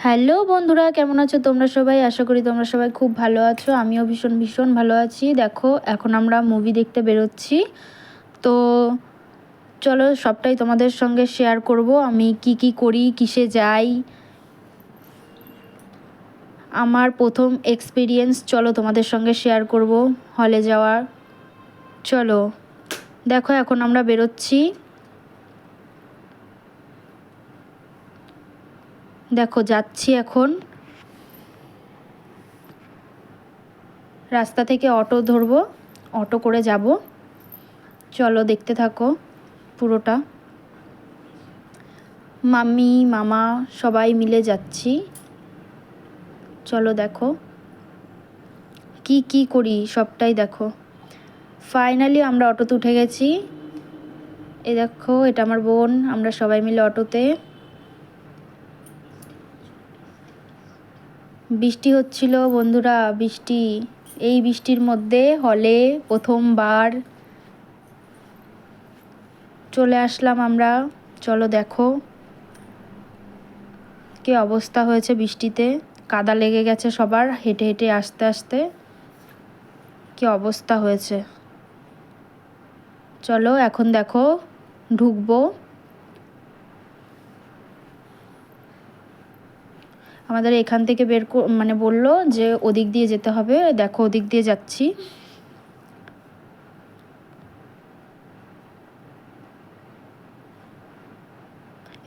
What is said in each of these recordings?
Hello বন্ধুরা, কেমন আছো তোমরা সবাই? আশা করি তোমরা সবাই খুব ভালো আছো। আমিও ভীষণ ভীষণ ভালো আছি। দেখো, এখন আমরা মুভি দেখতে বেরোচ্ছি। তো চলো সবটাই তোমাদের সঙ্গে শেয়ার করব। আমি কি কি করি, কিসে যাই, আমার প্রথম এক্সপিরিয়েন্স চলো তোমাদের সঙ্গে শেয়ার করব হলে যাওয়ার। চলো দেখো, এখন আমরা বেরোচ্ছি। দেখো যাচ্ছি এখন। রাস্তা থেকে অটো ধরবো, অটো করে যাব। চলো দেখতে থাকো পুরোটা। মাম্মি মামা সবাই মিলে যাচ্ছি। চলো দেখো কি কি করি সবটাই দেখো। ফাইনালি আমরা অটোতে উঠে গেছি। এই দেখো, এটা আমার বোন, আমরা সবাই মিলে অটোতে। বৃষ্টি হচ্ছিল বন্ধুরা, বৃষ্টি। এই বৃষ্টির মধ্যে হলে প্রথমবার চলে আসলাম আমরা। চলো দেখো কি অবস্থা হয়েছে বৃষ্টিতে। কাদা লেগে গেছে সবার, হেঁটে হেঁটে আসতে আসতে কি অবস্থা হয়েছে। চলো এখন দেখো ঢুকবো। আমাদের এখান থেকে মানে বললো যে ওদিক দিয়ে যেতে হবে। দেখো ওদিক দিয়ে যাচ্ছি।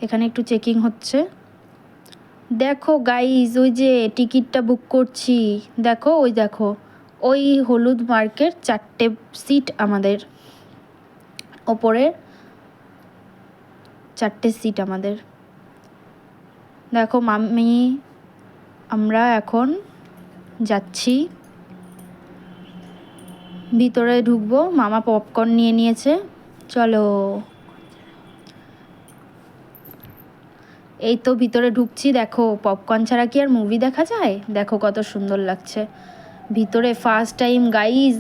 এখানে একটু চেকিং হচ্ছে। দেখো গাইজ, ওই যে টিকিটটা বুক করছি, দেখো ওই দেখো, ওই হলুদ মার্কের 4টে সিট আমাদের, ওপরে 4টে সিট আমাদের। দেখো মাম্মি, আমরা এখন যাচ্ছি ভিতরে ঢুকবো। মামা পপকর্ন নিয়ে নিয়েছে। চলো এই তো ভিতরে ঢুকছি। দেখো পপকর্ন ছাড়া কি আর মুভি দেখা যায়? দেখো কত সুন্দর লাগছে ভিতরে। ফার্স্ট টাইম গাইজ,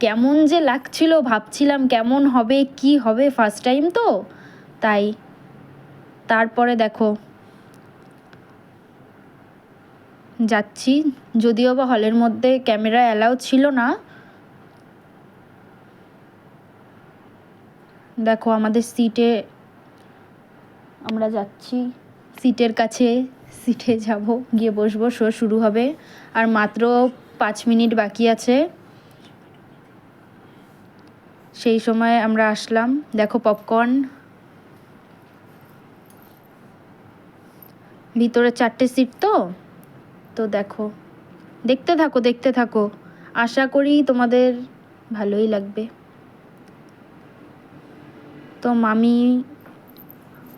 কেমন যে লাগছিল, ভাবছিলাম কেমন হবে কি হবে, ফার্স্ট টাইম তো তাই। তারপরে দেখো যাচ্ছি, যদিও বা হলের মধ্যে ক্যামেরা অ্যালাউ ছিল না। দেখো আমাদের সিটে আমরা যাচ্ছি, সিটের কাছে, সিটে যাব, গিয়ে বসবো। শো শুরু হবে আর মাত্র 5 মিনিট বাকি আছে। সেই সময় আমরা আসলাম। দেখো পপকর্ন, ভিতরে 4টে সিট তো তো দেখো, দেখতে থাকো দেখতে থাকো, আশা করি তোমাদের ভালোই লাগবে। তো মামি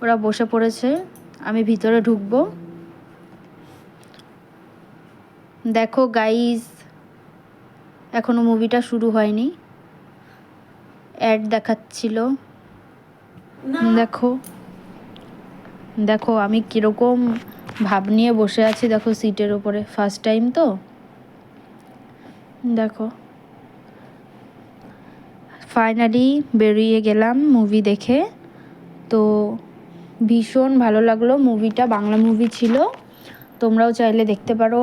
ওরা বসে পড়েছে, আমি ভিতরে ঢুকবো। দেখো গাইজ, এখনো মুভিটা শুরু হয়নি, অ্যাড দেখাচ্ছিল। দেখো দেখো আমি কীরকম ভাব নিয়ে বসে আছি। দেখো সিটের ওপরে, ফার্স্ট টাইম তো। দেখো ফাইনালি বেরিয়ে গেলাম মুভি দেখে। তো ভীষণ ভালো লাগলো মুভিটা, বাংলা মুভি ছিল, তোমরাও চাইলে দেখতে পারো।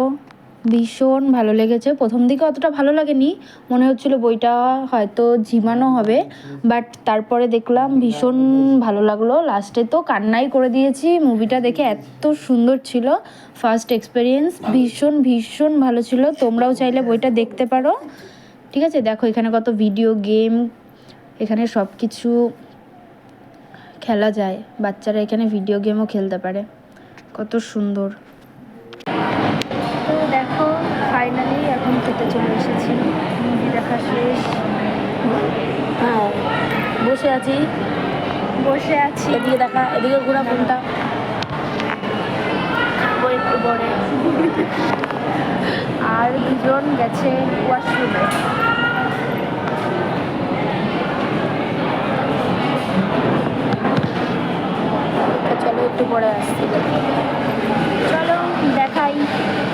ভীষণ ভালো লেগেছে। প্রথম দিকে অতটা ভালো লাগেনি, মনে হচ্ছিল বইটা হয়তো ঝিমানো হবে, বাট তারপরে দেখলাম ভীষণ ভালো লাগলো। লাস্টে তো কান্নাই করে দিয়েছি মুভিটা দেখে, এত সুন্দর ছিল। ফার্স্ট এক্সপিরিয়েন্স ভীষণ ভীষণ ভালো ছিল। তোমরাও চাইলে বইটা দেখতে পারো। ঠিক আছে, দেখো এখানে কত ভিডিও গেম, এখানে সব কিছু খেলা যায়। বাচ্চারা এখানে ভিডিও গেমও খেলতে পারে, কত সুন্দর। তো দেখো ফাইনালি এখন খেতে চলে এসেছি, মুভি দেখা শেষ। হ্যাঁ, বসে আছি। এদিকে দেখা, এদিকে ঘোরা ফোনটা। খাবো একটু পরে। আর দুজন গেছে ওয়াশরুমে। চলো একটু পরে আসছি। চলো দেখাই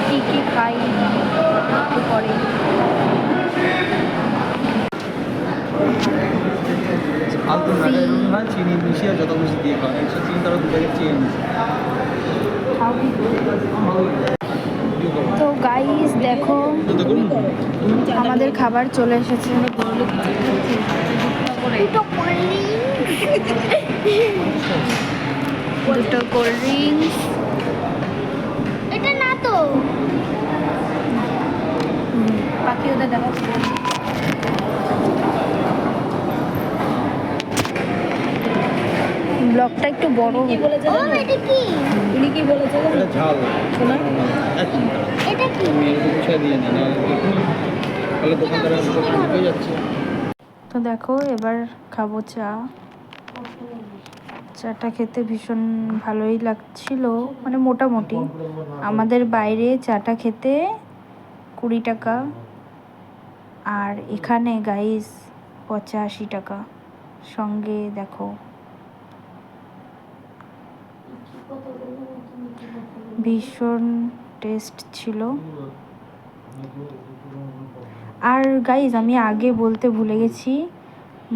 কি কি খাই একটু পরে। চিনি মিশিয়ে যত খুশি দিয়ে খাওয়া, 103 টাকা 2 প্যাকেট চিনি। তো গাইস দেখো আমাদের খাবার চলে এসেছে। দুটো কোল্ড ড্রিঙ্কস। এটা না তো বাকি ওদের দেখা ব্লগটা একটু বড় কি বলেছে জানো? এটা কি? উনি কি বলেছে জানো? এটা ঝাল শোনা এক মিনিট এটা কি? আমি এরকম গুছিয়ে দিয়ে নিই না তাহলে দোকানদার হয়ে যাচ্ছে। তো দেখো এবার খাবো চা। চাটা খেতে ভীষণ ভালোই লাগছিল, মানে মোটামুটি। আমাদের বাইরে চাটা খেতে 20 টাকা, আর এখানে গাইস 85 টাকা। সঙ্গে দেখো ভীষণ টেস্ট ছিল। আর গাইজ আমি আগে বলতে ভুলে গেছি,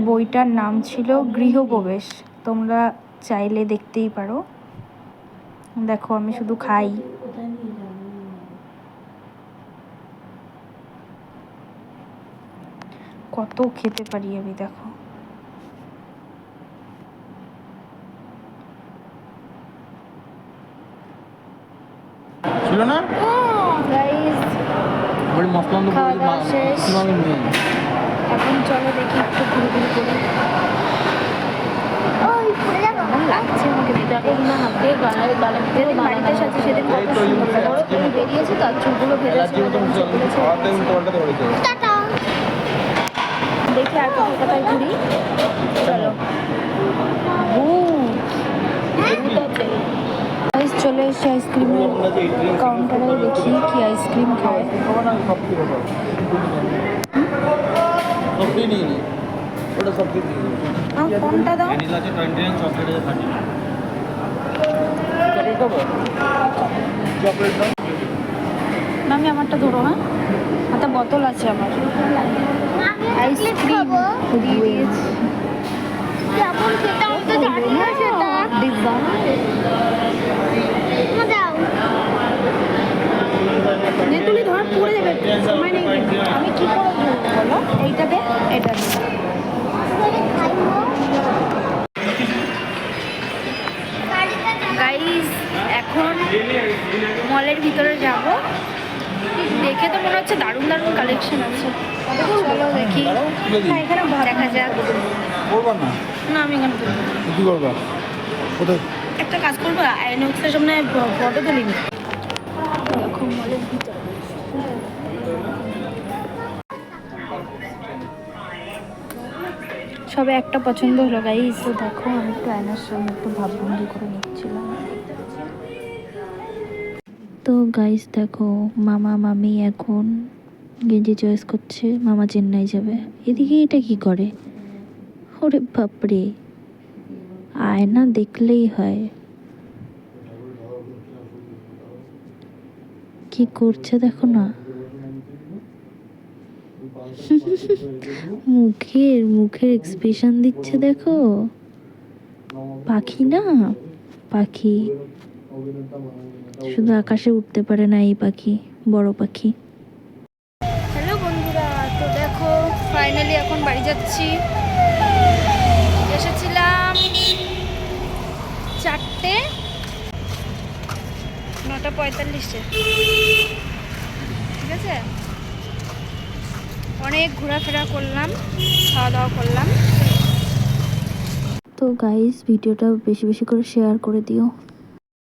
বইটার নাম ছিল গৃহপ্রবেশ। তোমরা চাইলে দেখতেই পারো। দেখো আমি শুধু খাই। কত খেতে পারি আমি, দেখো। ছিল না গাইজ বড় মশলা তো খাওয়া দাওয়া শেষ। কিভাবে নিয়ে এখন চলো দেখি একটু ঘুরঘুরি করি। ওই পড়ে যাবো। কেমন লাগছে আমাকে দেখো না হাতে গায়ে গালে যেদিন বাড়িতে এসেছি সেদিন কত সুন্দর বড় করে বেরিয়েছে, তার চুলগুলো ভেজেছিল যখন চুলগুলো ছেড়ে খাওয়ার টাইম তোরটা ধরেছে টাটা। দেখি আর কোথায় ঘুরি। চলো গাইস চলে এসেছি আইসক্রিমের কাউন্টারে, দেখি কি আইসক্রিম খায়। সব দিয়ে নিয়ে নি ওটা সব দিয়ে দিয়ে কোনটা দাও? ভ্যানিলা আছে 29 চকলেট আছে 30 চকলেট খাবো চকলেট দাও না আমি আমারটা ধরো। হ্যাঁ একটা বোতল আছে আমার। আমি আইসক্রিম খাবো। দিয়ে দিয়েছি। কেমন খেতে আমি তো জানি না সেটা। ডিজাইন মা দাও। নেতুলি ধর পড়ে যাবে, সময় নেই কিন্তু। আমি কি করে ধরবো বলো? এইটা দে, এটা দে। এবারে খাইবো। গাইস এখন মলের ভিতরে যাব। দেখে তো মনে হচ্ছে দারুণ দারুণ কালেকশন আছে। চলো দেখি। হ্যাঁ এখানে দেখা যাক। করবা না না আমি এখানে তুলবো না। কি করবা কোথায় একটা কাজ করবো, আইনক্সের সামনে ফটো তুলি না। দেখো মলের ভিতরে সবে একটা পছন্দ হলো গাইস। তো দেখো আমি একটু আয়নার সামনে একটু ভাবভঙ্গি করে নিচ্ছিলাম। তো গাইস দেখো মামা মামি এখন গেঞ্জি চয়েস করছে। মামা চেন্নাই যাবে, এদিকে এটা কি করে? ওরে বাপরে, আয়না দেখলেই হয়। কি করছে দেখো না, মুখের এক্সপ্রেশন দিচ্ছে দেখো। পাখি না, পাখি শুধু আকাশে উঠতে পারে না এই পাখি, বড় পাখি। হ্যালো বন্ধুরা, তো দেখো ফাইনালি এখন বাড়ি যাচ্ছি। এসেছিলাম 4টে 9:45-এ, ঠিক আছে। অনেক ঘোরাফেরা করলাম, খাওয়া দাওয়া করলাম। তো গাইস ভিডিওটা বেশি বেশি করে শেয়ার করে দিও।